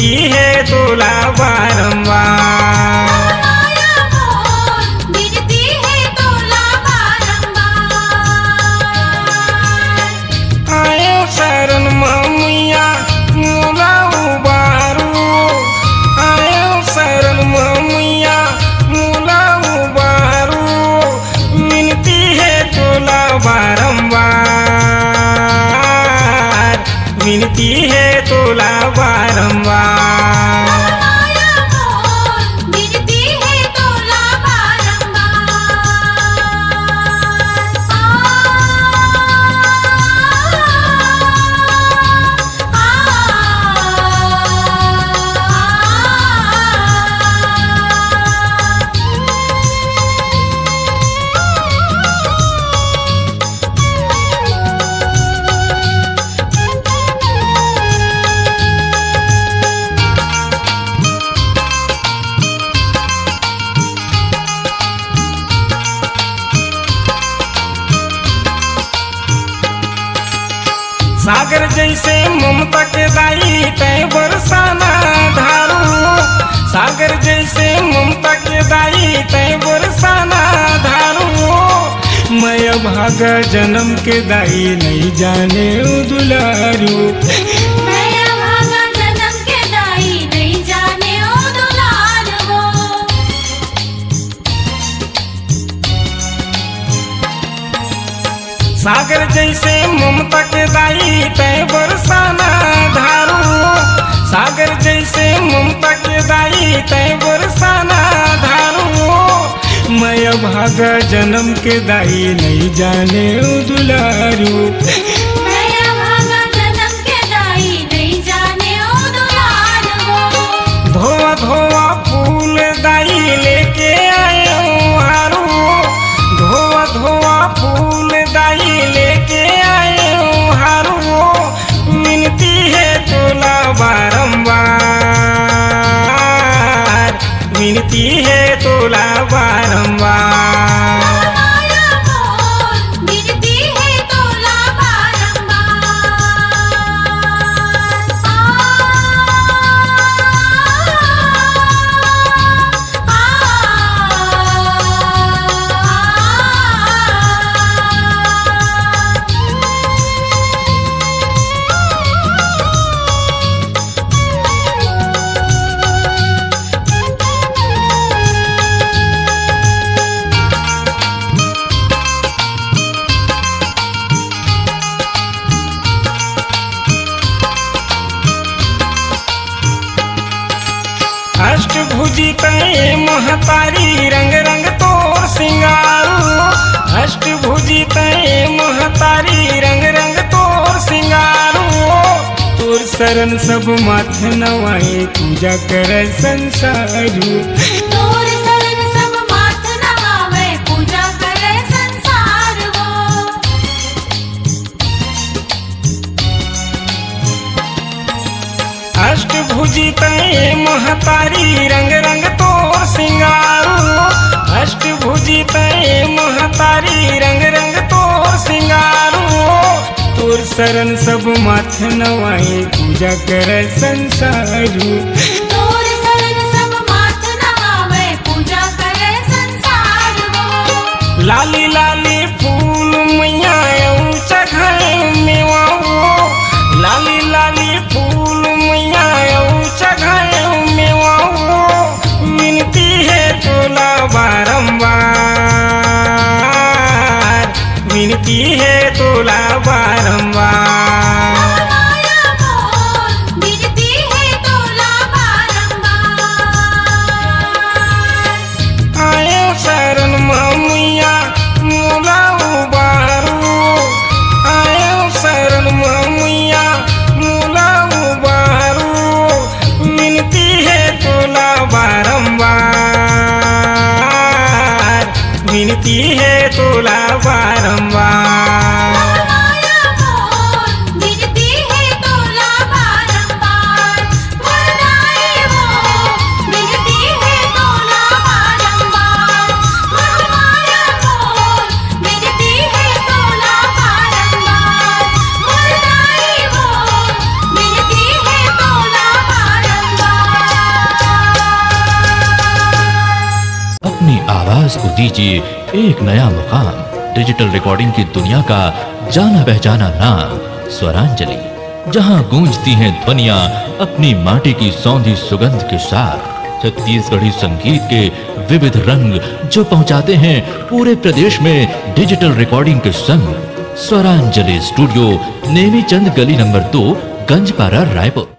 विनती है तोला बारंबार। विनती है तोला बारंबार। आयो शरण मैया मोला उबारू, आयो शरण मैया मोला उबारू, विनती है तोला बारंबार, विनती है तोला बारंबार। विनती है तोला सागर जैसे ममता के दाई तय बरसाना धारू, सागर जैसे ममता के दाई तय बरसाना धारू। मैं भागा जन्म के दाई नहीं जाने ओ दुलारू, मैं भागा जन्म के दाई नहीं जाने ओ दुलार हो। सागर जैसे ममता के दाई तय बरसाना धारू, सागर जैसे ममता के दाई तय बरसाना धारू। मैं भागा जन्म के दाई नहीं जाने ओ दुलारू, मैं भागा जन्म के दाई नहीं जाने ओ दुलार हो। धोआ धोआ फूल दाई लेके आयो हारू, धोआ धोआ फूल दाई लेके आयो हारू। विनती है तोला बारंबार, विनती है तोला बारंबार। विनती है तोला अष्टभुजी तय महतारी रंग रंग तोर सिंगारू, अष्टभुजी तय महतारी रंग रंग तोर सिंगारू। तोर शरण सब माथे नवाए पूजा करे संसारू, तोर शरण सब माथ नवावे पूजा करे संसार हो। अष्टभुजी तय महतारी रंग रंग तोर सिंगारू, अष्टभुजी तय महतारी रंग रंग तोर सिंगारू। तोर शरण सब माथे नवाए पूजा करे संसारू, तोर शरण सब माथ नवावे पूजा करे संसार हो। लाली लाली फूल मैया चढ़ाए मेवा हो, लाली लाली फूल मैया चढ़ाए मेवा हो। विनती है तोला बारंबार, विनती है तोला बारंबार। विनती है तोला आवाज को दीजिए एक नया मुकाम। डिजिटल रिकॉर्डिंग की दुनिया का जाना पहचाना नाम स्वरांजलि, जहां गूंजती हैं ध्वनियां अपनी माटी की सौंधी सुगंध के साथ। छत्तीसगढ़ी संगीत के विविध रंग जो पहुंचाते हैं पूरे प्रदेश में डिजिटल रिकॉर्डिंग के संग। स्वरांजलि स्टूडियो, नेमीचंद गली नंबर 2, गंजपारा, रायपुर।